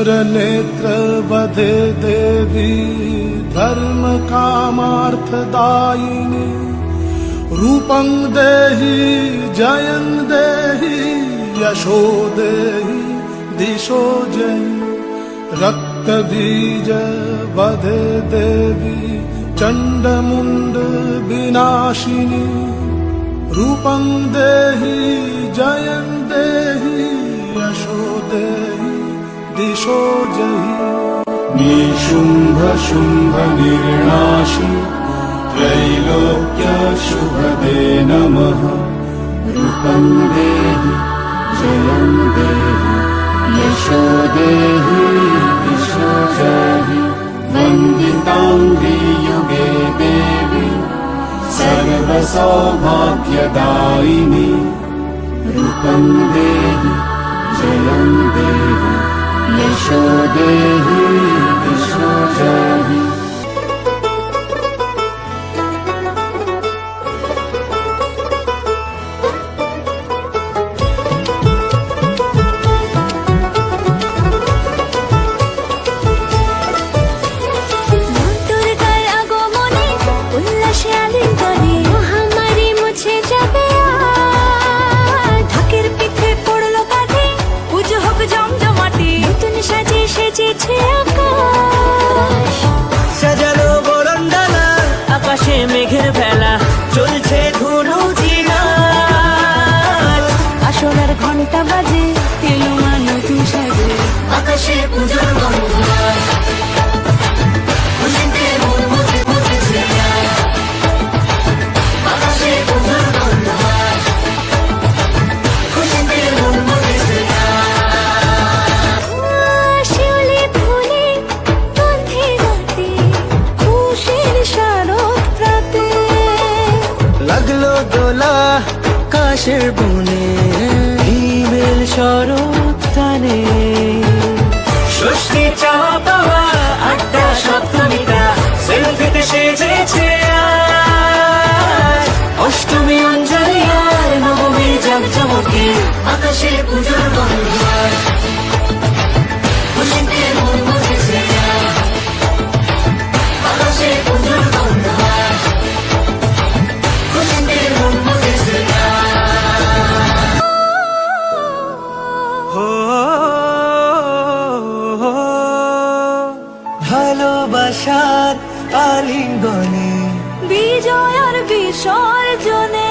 विस्मर नेत्र वधे देवी धर्म कामार्थदायिनी रूपं देहि जयं देहि यशो देहि दिशो जयि रक्त बीज वधे देवी चंडमुंड विनाशिनी रूपं देहि जयं देहि यशो देहि दिशो जयि निशुंभ शुंभ निर्नाशी त्रैलोक्य शुभदे नमः रूपं देहि जयं देहि यशो देहि दिशो जयि वन्दितांघ्रि युगे देवी सर्वसौभाग्यदायिनी रूपं देहि जयं देहि यशो देहि दिशो जयि সাজানো বরণডালা আকাশে মেঘের ভেলা চলছে ধুনু জিনাত আসরের ঘন্টা বাজে এলো নতুন সাজে আকাশে পূজার গন্ধ খুশিতে মন মুছে মুছে আকাশে পূজার গন্ধ খুশিতে মন মুছে লাগলো দোলা কাশের বনে হিমেল শরৎ টানে ষষ্ঠী চাওয়া পাওয়া আড্ডা সপ্তমীটা সেলফিতে সেজেছে আজ অষ্টমী অঞ্জলি আর নবমী জাঁকজমকে আকাশে পুজোর গন্ধ খুশিতে মন মুছেছে আকাশে পুজোর গন্ধ ভালোবাসার আলিঙ্গনে বিজয় আর বিসর্জনে